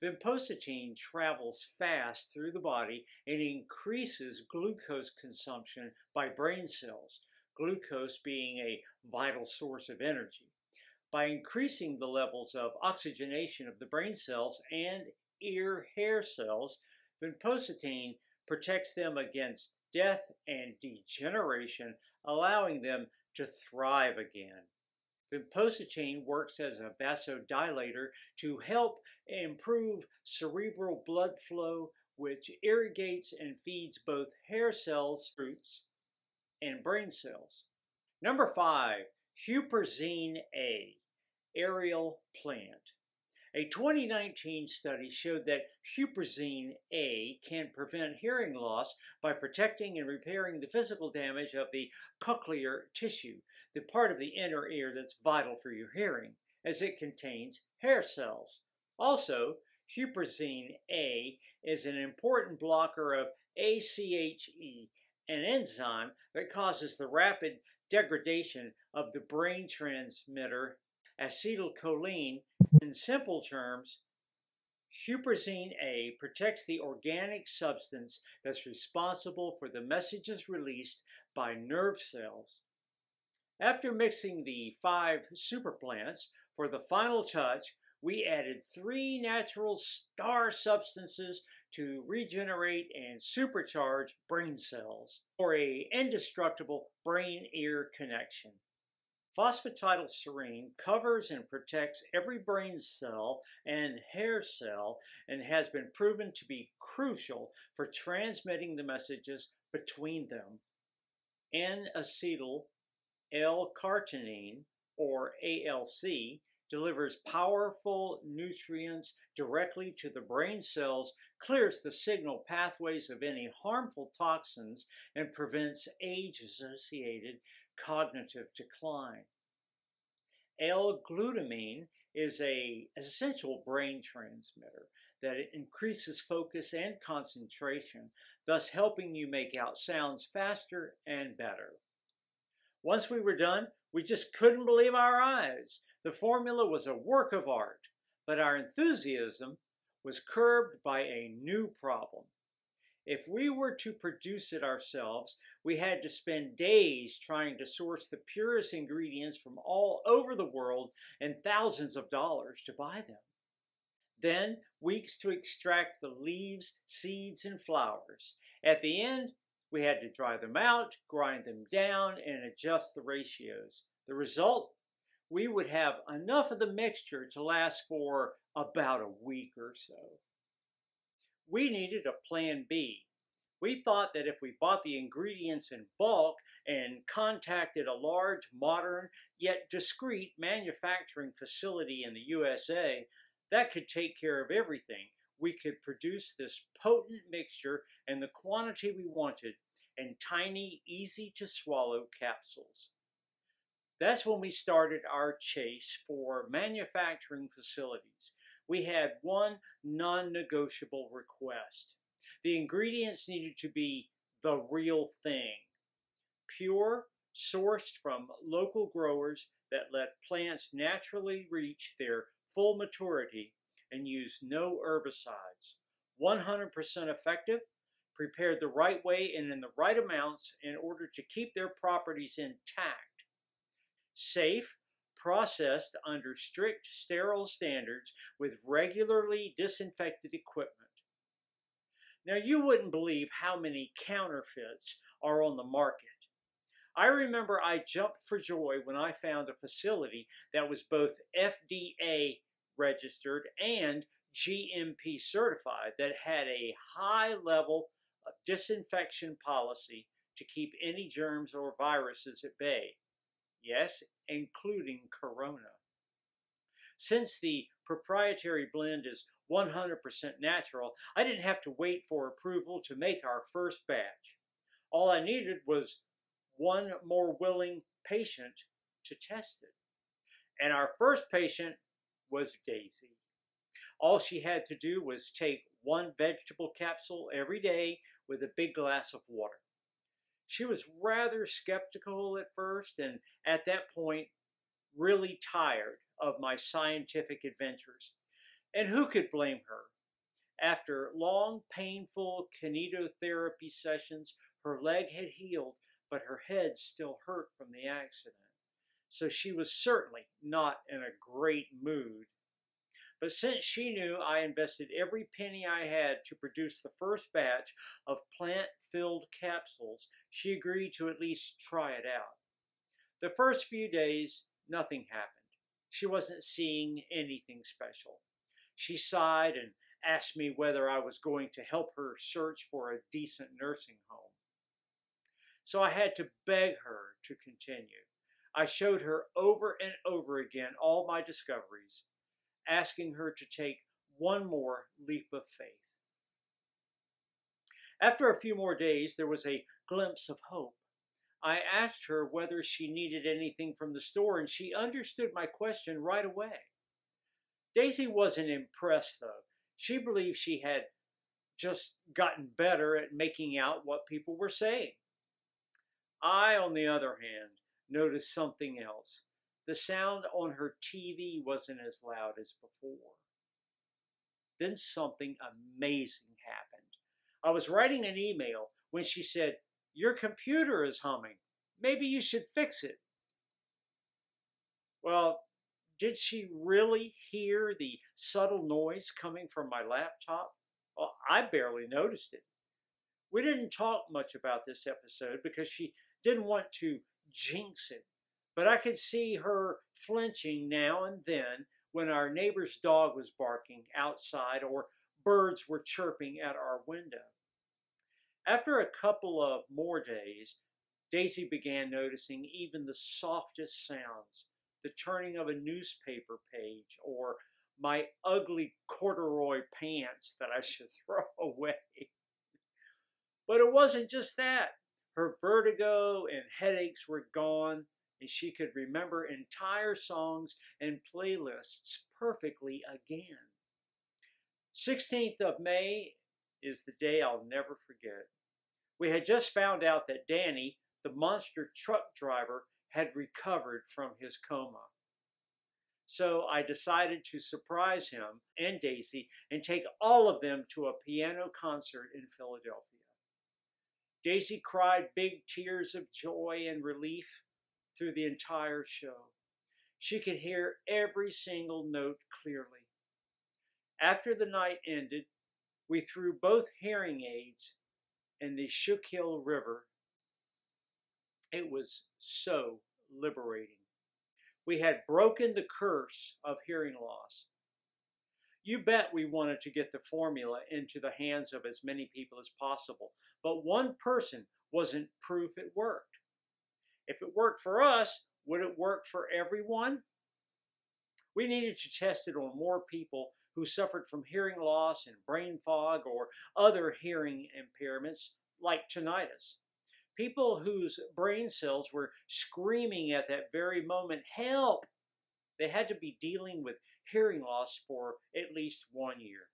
Vinpocetine travels fast through the body and increases glucose consumption by brain cells, glucose being a vital source of energy. By increasing the levels of oxygenation of the brain cells and ear hair cells, vinpocetine protects them against death and degeneration, allowing them to thrive again. Vinpocetine works as a vasodilator to help improve cerebral blood flow, which irrigates and feeds both hair cells, roots, and brain cells. Number 5, Huperzine A, aerial plant. A 2019 study showed that Huperzine A can prevent hearing loss by protecting and repairing the physical damage of the cochlear tissue, the part of the inner ear that's vital for your hearing, as it contains hair cells. Also, Huperzine A is an important blocker of ACHE, an enzyme that causes the rapid degradation of the brain transmitter acetylcholine. In simple terms, Huperzine A protects the organic substance that's responsible for the messages released by nerve cells. After mixing the 5 superplants, for the final touch, we added 3 natural star substances to regenerate and supercharge brain cells for an indestructible brain-ear connection. Phosphatidylserine covers and protects every brain cell and hair cell and has been proven to be crucial for transmitting the messages between them. N-acetyl L-carnitine, or ALC, delivers powerful nutrients directly to the brain cells, clears the signal pathways of any harmful toxins, and prevents age-associated cognitive decline. L-glutamine is an essential brain transmitter that it increases focus and concentration, thus helping you make out sounds faster and better. Once we were done, we just couldn't believe our eyes. The formula was a work of art, but our enthusiasm was curbed by a new problem. If we were to produce it ourselves, we had to spend days trying to source the purest ingredients from all over the world and thousands of dollars to buy them. Then weeks to extract the leaves, seeds, and flowers. At the end, we had to dry them out, grind them down, and adjust the ratios. The result? We would have enough of the mixture to last for about a week or so. We needed a plan B. We thought that if we bought the ingredients in bulk and contacted a large, modern, yet discreet manufacturing facility in the USA, that could take care of everything. We could produce this potent mixture in the quantity we wanted in tiny, easy-to-swallow capsules. That's when we started our chase for manufacturing facilities. We had one non-negotiable request. The ingredients needed to be the real thing. Pure, sourced from local growers that let plants naturally reach their full maturity and use no herbicides. 100% effective, prepared the right way and in the right amounts in order to keep their properties intact. Safe, processed under strict sterile standards with regularly disinfected equipment. Now, you wouldn't believe how many counterfeits are on the market. I remember I jumped for joy when I found a facility that was both FDA registered and GMP certified that had a high level of disinfection policy to keep any germs or viruses at bay. Yes, including corona. Since the proprietary blend is 100% natural, I didn't have to wait for approval to make our first batch. All I needed was one more willing patient to test it. And our first patient was Daisy. All she had to do was take one vegetable capsule every day with a big glass of water. She was rather skeptical at first, and at that point, really tired of my scientific adventures. And who could blame her? After long, painful kinetotherapy sessions, her leg had healed, but her head still hurt from the accident. So she was certainly not in a great mood. But since she knew I invested every penny I had to produce the first batch of plant-filled capsules, she agreed to at least try it out. The first few days, nothing happened. She wasn't seeing anything special. She sighed and asked me whether I was going to help her search for a decent nursing home. So I had to beg her to continue. I showed her over and over again all my discoveries, asking her to take one more leap of faith. After a few more days, there was a glimpse of hope. I asked her whether she needed anything from the store, and she understood my question right away. Daisy wasn't impressed, though. She believed she had just gotten better at making out what people were saying. I, on the other hand, noticed something else. The sound on her TV wasn't as loud as before. Then something amazing happened. I was writing an email when she said, "Your computer is humming. Maybe you should fix it." Well, did she really hear the subtle noise coming from my laptop? Well, I barely noticed it. We didn't talk much about this episode because she didn't want to jinx it, but I could see her flinching now and then when our neighbor's dog was barking outside or birds were chirping at our window. After a couple of more days, Daisy began noticing even the softest sounds, the turning of a newspaper page or my ugly corduroy pants that I should throw away. But it wasn't just that. Her vertigo and headaches were gone, and she could remember entire songs and playlists perfectly again. 16th of May is the day I'll never forget. We had just found out that Danny, the monster truck driver, had recovered from his coma. So I decided to surprise him and Daisy and take all of them to a piano concert in Philadelphia. Daisy cried big tears of joy and relief through the entire show. She could hear every single note clearly. After the night ended, we threw both hearing aids in the Schuylkill River. It was so liberating. We had broken the curse of hearing loss. You bet we wanted to get the formula into the hands of as many people as possible, but one person wasn't proof it worked. If it worked for us, would it work for everyone? We needed to test it on more people who suffered from hearing loss and brain fog or other hearing impairments like tinnitus. People whose brain cells were screaming at that very moment, help! They had to be dealing with hearing loss for at least 1 year.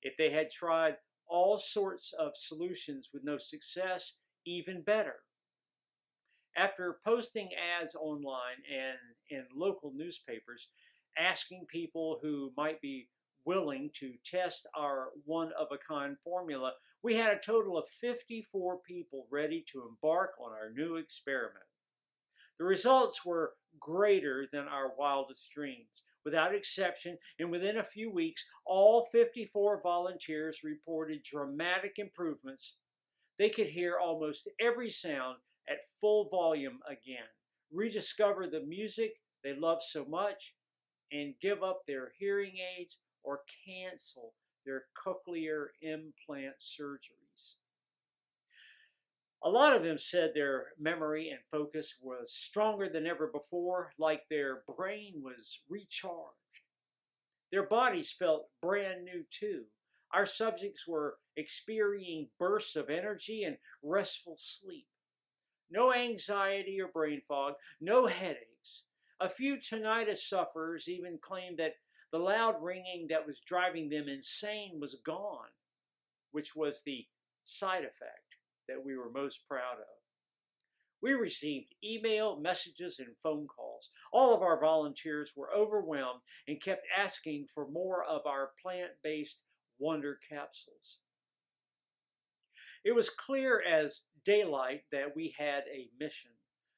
If they had tried all sorts of solutions with no success, even better. After posting ads online and in local newspapers, asking people who might be willing to test our one-of-a-kind formula, we had a total of 54 people ready to embark on our new experiment. The results were greater than our wildest dreams. Without exception, and within a few weeks, all 54 volunteers reported dramatic improvements. They could hear almost every sound at full volume again, rediscover the music they loved so much, and give up their hearing aids or cancel their cochlear implant surgeries. A lot of them said their memory and focus was stronger than ever before, like their brain was recharged. Their bodies felt brand new too. Our subjects were experiencing bursts of energy and restful sleep. No anxiety or brain fog, no headaches. A few tinnitus sufferers even claimed that the loud ringing that was driving them insane was gone, which was the side effect that we were most proud of. We received email, messages, and phone calls. All of our volunteers were overwhelmed and kept asking for more of our plant-based wonder capsules. It was clear as daylight that we had a mission.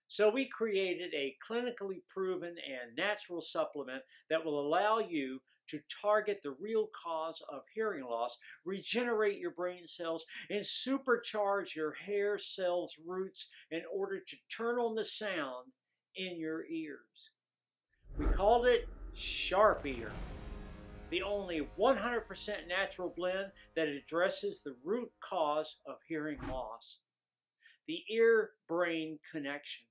So we created a clinically proven and natural supplement that will allow you to target the real cause of hearing loss, regenerate your brain cells, and supercharge your hair cells' roots in order to turn on the sound in your ears. We called it Sharp Ear, the only 100% natural blend that addresses the root cause of hearing loss, the ear-brain connection.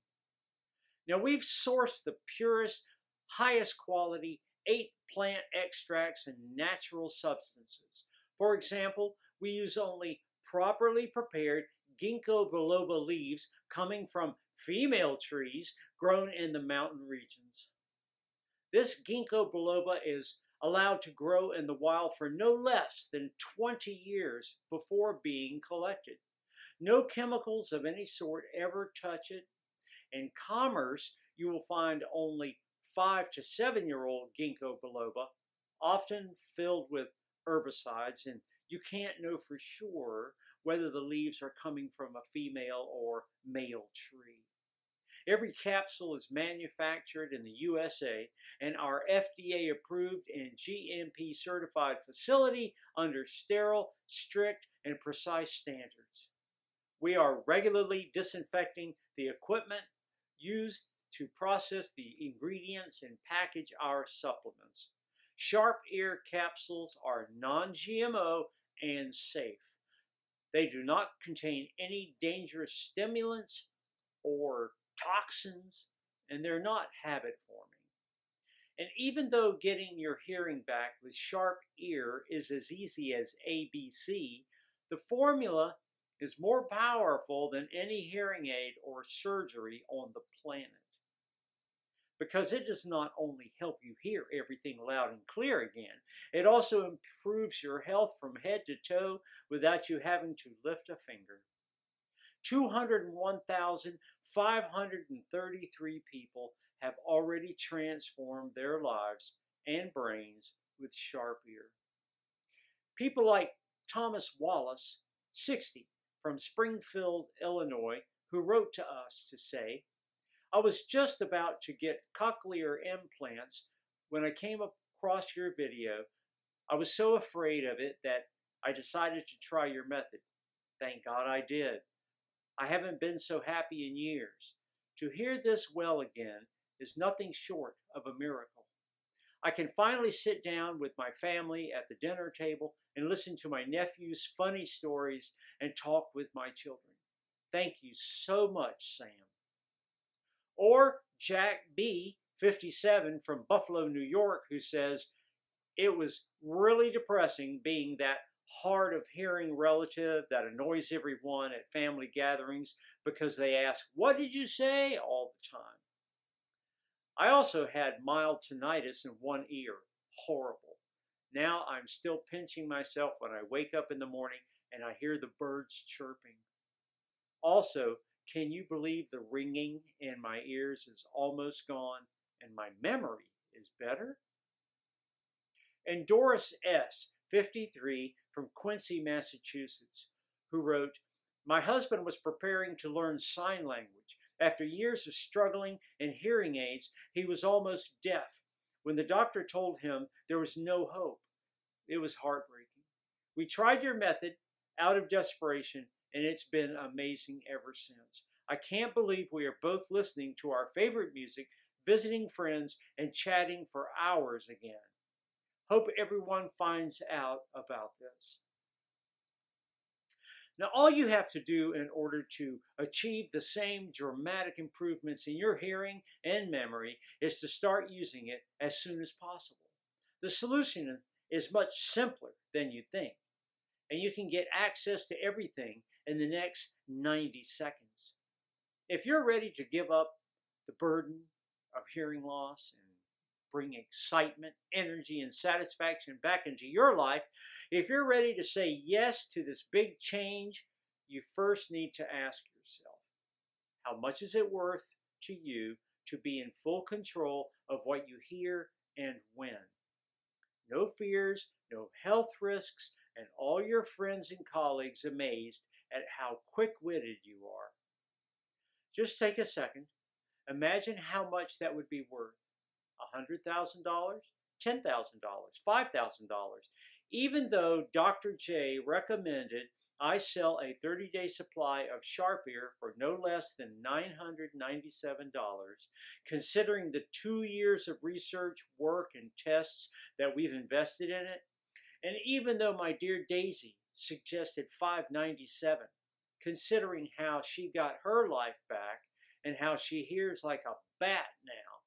Now, we've sourced the purest, highest quality 8 plant extracts and natural substances. For example, we use only properly prepared ginkgo biloba leaves coming from female trees grown in the mountain regions. This ginkgo biloba is allowed to grow in the wild for no less than 20 years before being collected. No chemicals of any sort ever touch it. In commerce, you will find only 5 to 7-year-old ginkgo biloba, often filled with herbicides, and you can't know for sure whether the leaves are coming from a female or male tree. Every capsule is manufactured in the USA and our FDA approved and GMP certified facility under sterile, strict, and precise standards. We are regularly disinfecting the equipment used to process the ingredients and package our supplements. Sharp Ear capsules are non-GMO and safe. They do not contain any dangerous stimulants or toxins, and they're not habit forming. And even though getting your hearing back with Sharp Ear is as easy as ABC, the formula is more powerful than any hearing aid or surgery on the planet. because it does not only help you hear everything loud and clear again, it also improves your health from head to toe without you having to lift a finger. 201,533 people have already transformed their lives and brains with Sharp Ear. People like Thomas Wallace, 60, from Springfield, Illinois, who wrote to us to say, "I was just about to get cochlear implants when I came across your video. I was so afraid of it that I decided to try your method. Thank God I did. I haven't been so happy in years. To hear this well again is nothing short of a miracle. I can finally sit down with my family at the dinner table and listen to my nephew's funny stories and talk with my children. Thank you so much, Sam." Or Jack B., 57, from Buffalo, New York, who says, "It was really depressing being that hard of hearing relative that annoys everyone at family gatherings because they ask, 'What did you say?' all the time. I also had mild tinnitus in one ear. Horrible. Now I'm still pinching myself when I wake up in the morning and I hear the birds chirping. Also, can you believe the ringing in my ears is almost gone and my memory is better?" And Doris S., 53, from Quincy, Massachusetts, who wrote, "My husband was preparing to learn sign language. After years of struggling and hearing aids, he was almost deaf. When the doctor told him there was no hope, it was heartbreaking. We tried your method out of desperation, and it's been amazing ever since. I can't believe we are both listening to our favorite music, visiting friends, and chatting for hours again. Hope everyone finds out about this." Now, all you have to do in order to achieve the same dramatic improvements in your hearing and memory is to start using it as soon as possible. The solution is much simpler than you think, and you can get access to everything in the next 90 seconds. If you're ready to give up the burden of hearing loss and bring excitement, energy, and satisfaction back into your life, if you're ready to say yes to this big change, you first need to ask yourself, how much is it worth to you to be in full control of what you hear and when? No fears, no health risks, and all your friends and colleagues amazed at how quick-witted you are. Just take a second. Imagine how much that would be worth. $100,000, $10,000, $5,000. Even though Dr. J recommended I sell a 30-day supply of Sharp Ear for no less than $997, considering the 2 years of research, work, and tests that we've invested in it, and even though my dear Daisy suggested $597, considering how she got her life back and how she hears like a bat now,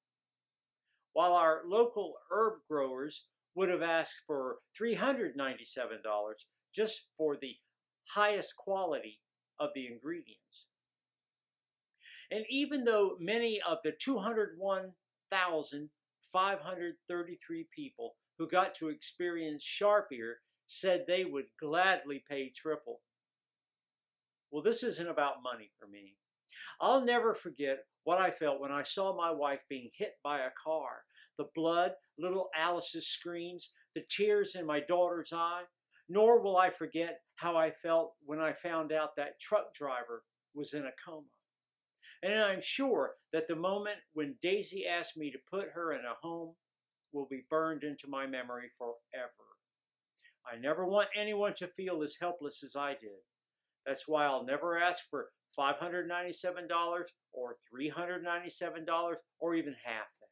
while our local herb growers would have asked for $397 just for the highest quality of the ingredients. And even though many of the 201,533 people who got to experience Sharp Ear said they would gladly pay triple. Well, this isn't about money for me. I'll never forget what I felt when I saw my wife being hit by a car. The blood, little Alice's screams, the tears in my daughter's eye. Nor will I forget how I felt when I found out that truck driver was in a coma. And I'm sure that the moment when Daisy asked me to put her in a home will be burned into my memory forever. I never want anyone to feel as helpless as I did. That's why I'll never ask for $597 or $397 or even half that.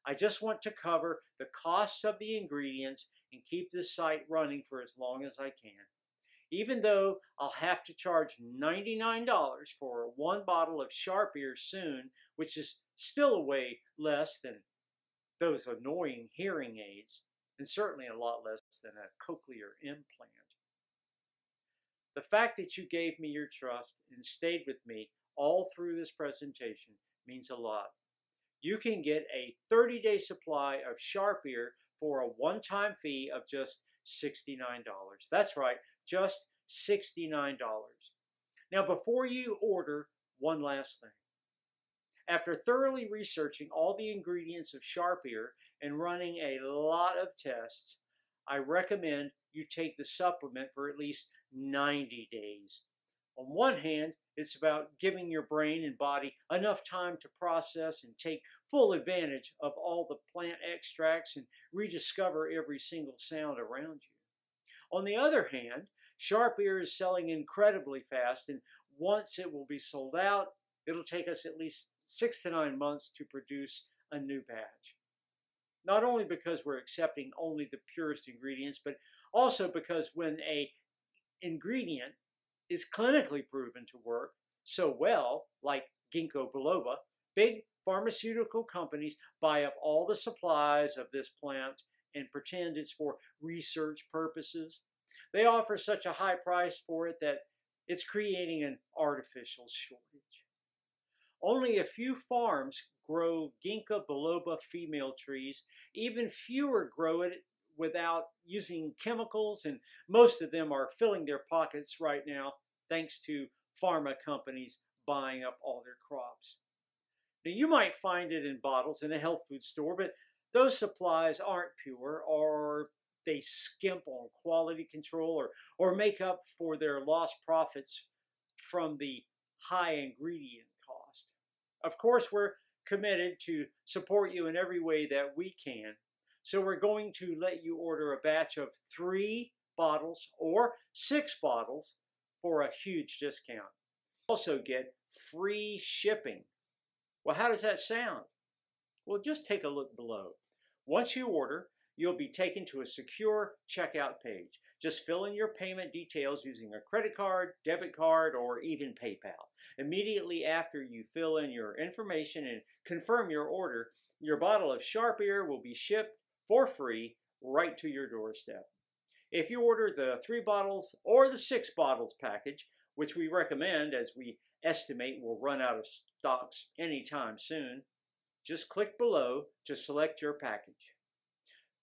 I just want to cover the cost of the ingredients and keep this site running for as long as I can. Even though I'll have to charge $99 for one bottle of Sharp Ear soon, which is still way less than those annoying hearing aids, and certainly a lot less than a cochlear implant. The fact that you gave me your trust and stayed with me all through this presentation means a lot. you can get a 30-day supply of Sharp Ear for a one-time fee of just $69. That's right, just $69. Now, before you order, one last thing. After thoroughly researching all the ingredients of Sharp Ear and running a lot of tests, I recommend you take the supplement for at least 90 days. On one hand, it's about giving your brain and body enough time to process and take full advantage of all the plant extracts and rediscover every single sound around you. On the other hand, Sharp Ear is selling incredibly fast, and once it will be sold out, it'll take us at least 6 to 9 months to produce a new batch. Not only because we're accepting only the purest ingredients, but also because when an ingredient is clinically proven to work so well, like ginkgo biloba, big pharmaceutical companies buy up all the supplies of this plant and pretend it's for research purposes. They offer such a high price for it that it's creating an artificial shortage. Only a few farms grow ginkgo biloba female trees. Even fewer grow it without using chemicals, and most of them are filling their pockets right now thanks to pharma companies buying up all their crops. Now, you might find it in bottles in a health food store, but those supplies aren't pure, or they skimp on quality control, or make up for their lost profits from the high ingredient cost. Of course, we're committed to support you in every way that we can, so we're going to let you order a batch of 3 bottles or 6 bottles for a huge discount. Also get free shipping. Well, how does that sound? Well, just take a look below. Once you order, you'll be taken to a secure checkout page. Just fill in your payment details using a credit card, debit card, or even PayPal. Immediately after you fill in your information and confirm your order, your bottle of Sharp Ear will be shipped for free right to your doorstep. If you order the 3 bottles or the 6 bottles package, which we recommend as we estimate will run out of stocks anytime soon, just click below to select your package.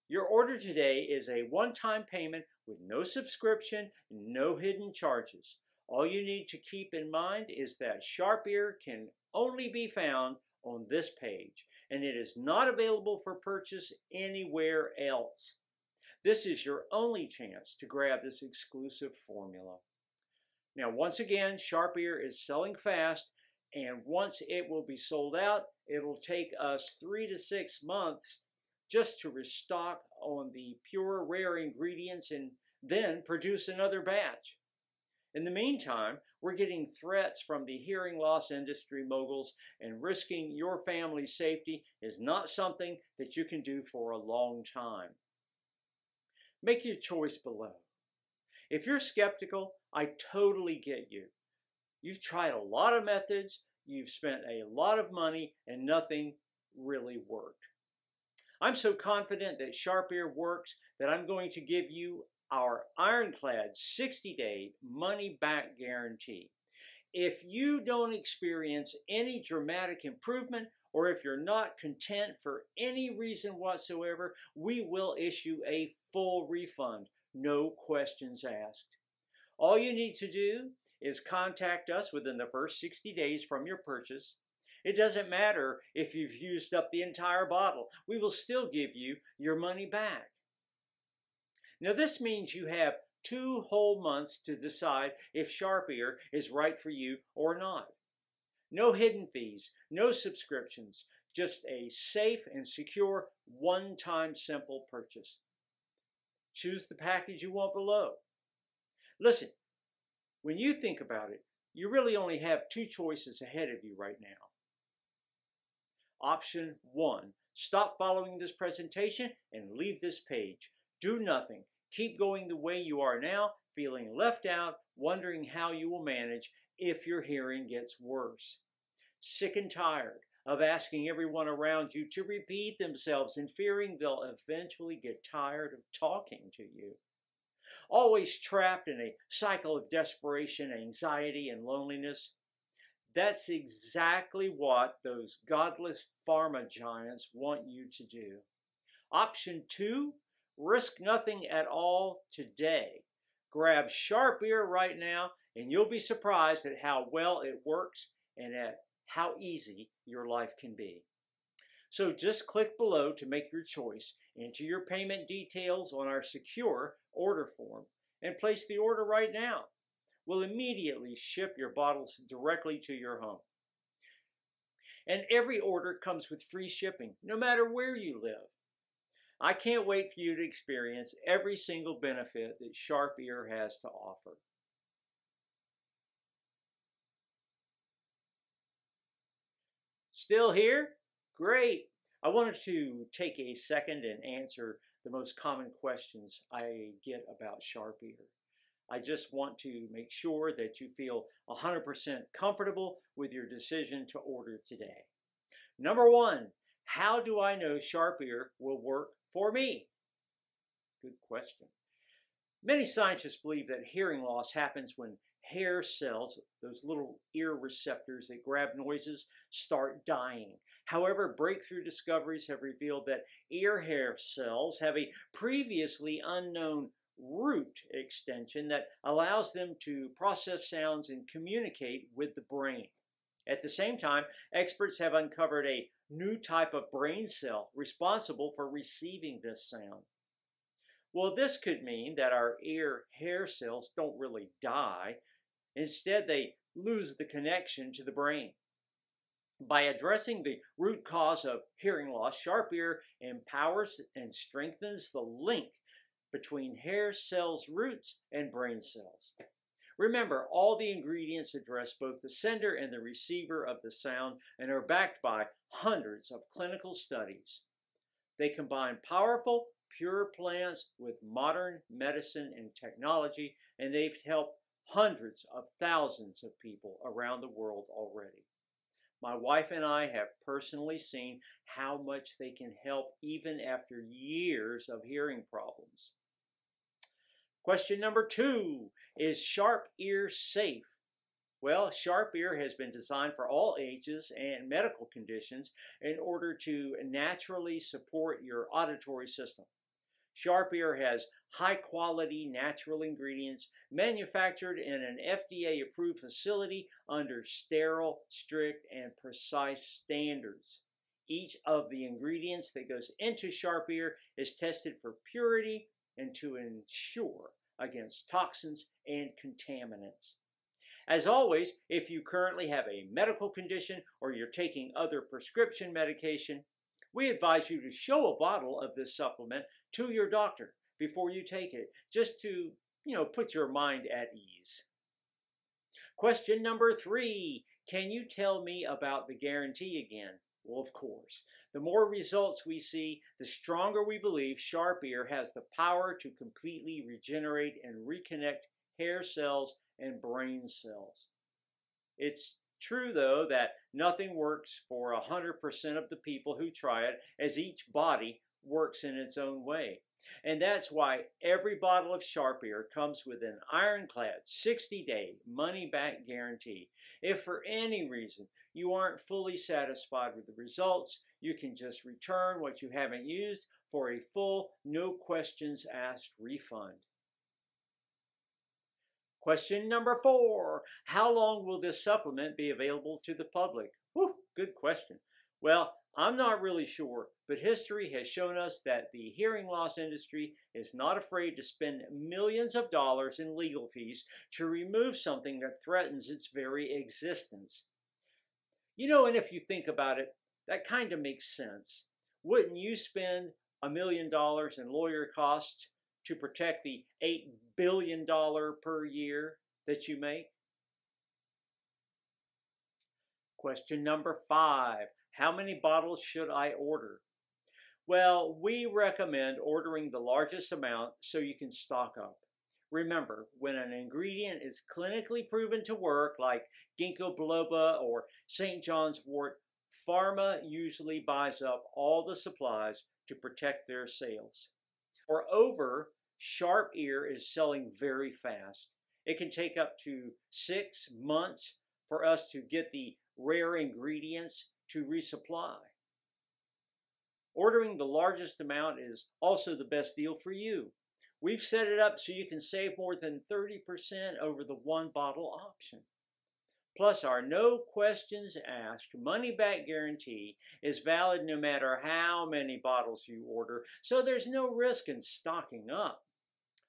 Your order today is a one-time payment with no subscription and no hidden charges. All you need to keep in mind is that Sharp Ear can only be found on this page, and it is not available for purchase anywhere else. This is your only chance to grab this exclusive formula. Now, once again, Sharp Ear is selling fast, and once it will be sold out, it'll take us 3 to 6 months just to restock on the pure, rare ingredients and then produce another batch. In the meantime, we're getting threats from the hearing loss industry moguls, and risking your family's safety is not something that you can do for a long time. Make your choice below. If you're skeptical, I totally get you. You've tried a lot of methods, you've spent a lot of money, and nothing really worked. I'm so confident that Sharp Ear works that I'm going to give you our ironclad 60-day money-back guarantee. If you don't experience any dramatic improvement, or if you're not content for any reason whatsoever, we will issue a full refund, no questions asked. All you need to do is contact us within the first 60 days from your purchase. It doesn't matter if you've used up the entire bottle. We will still give you your money back. Now, this means you have 2 whole months to decide if Sharp Ear is right for you or not. No hidden fees, no subscriptions, just a safe and secure one-time simple purchase. Choose the package you want below. Listen, when you think about it, you really only have 2 choices ahead of you right now. Option 1, stop following this presentation and leave this page. Do nothing. Keep going the way you are now, feeling left out, wondering how you will manage if your hearing gets worse. Sick and tired of asking everyone around you to repeat themselves and fearing they'll eventually get tired of talking to you. Always trapped in a cycle of desperation, anxiety, and loneliness. That's exactly what those godless pharma giants want you to do. Option 2, risk nothing at all today. Grab Sharp Ear right now and you'll be surprised at how well it works and at how easy your life can be. So just click below to make your choice, enter your payment details on our secure order form, and place the order right now. We'll immediately ship your bottles directly to your home. And every order comes with free shipping, no matter where you live. I can't wait for you to experience every single benefit that Sharp Ear has to offer. Still here? Great! I wanted to take a second and answer the most common questions I get about Sharp Ear. I just want to make sure that you feel 100% comfortable with your decision to order today. Number 1, how do I know Sharp Ear will work for me? Good question. Many scientists believe that hearing loss happens when hair cells, those little ear receptors that grab noises, start dying. However, breakthrough discoveries have revealed that ear hair cells have a previously unknown root extension that allows them to process sounds and communicate with the brain. At the same time, experts have uncovered a new type of brain cell responsible for receiving this sound. Well, this could mean that our ear hair cells don't really die. Instead, they lose the connection to the brain. By addressing the root cause of hearing loss, Sharp Ear empowers and strengthens the link between hair cells' roots and brain cells. Remember, all the ingredients address both the sender and the receiver of the sound and are backed by hundreds of clinical studies. They combine powerful, pure plants with modern medicine and technology, and they've helped hundreds of thousands of people around the world already. My wife and I have personally seen how much they can help even after years of hearing problems. Question number 2, is Sharp Ear safe? Well, Sharp Ear has been designed for all ages and medical conditions in order to naturally support your auditory system. Sharp Ear has high-quality natural ingredients manufactured in an FDA-approved facility under sterile, strict, and precise standards. Each of the ingredients that goes into Sharp Ear is tested for purity and to ensure against toxins and contaminants. As always, if you currently have a medical condition or you're taking other prescription medication, we advise you to show a bottle of this supplement to your doctor before you take it, just to, put your mind at ease. Question number 3, can you tell me about the guarantee again? Well, of course. The more results we see, the stronger we believe Sharp Ear has the power to completely regenerate and reconnect hair cells and brain cells. It's true, though, that nothing works for 100% of the people who try it, as each body works in its own way. And that's why every bottle of Sharp Ear comes with an ironclad 60-day money-back guarantee. If for any reason you aren't fully satisfied with the results, you can just return what you haven't used for a full, no questions asked refund. Question number 4, how long will this supplement be available to the public? Whew, good question. Well, I'm not really sure, but history has shown us that the hearing loss industry is not afraid to spend millions of dollars in legal fees to remove something that threatens its very existence. And if you think about it, that kind of makes sense. Wouldn't you spend $1 million in lawyer costs to protect the $8 billion per year that you make? Question number 5. How many bottles should I order? Well, we recommend ordering the largest amount so you can stock up. Remember, when an ingredient is clinically proven to work, like ginkgo biloba or St. John's wort, pharma usually buys up all the supplies to protect their sales. Moreover, Sharp Ear is selling very fast. It can take up to 6 months for us to get the rare ingredients to resupply. Ordering the largest amount is also the best deal for you. We've set it up so you can save more than 30% over the one bottle option. Plus, our no questions asked money-back guarantee is valid no matter how many bottles you order, so there's no risk in stocking up.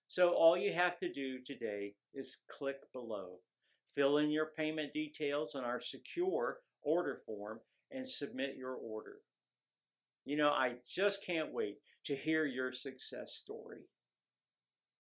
So all you have to do today is click below, fill in your payment details on our secure order form, and submit your order. You know, I just can't wait to hear your success story.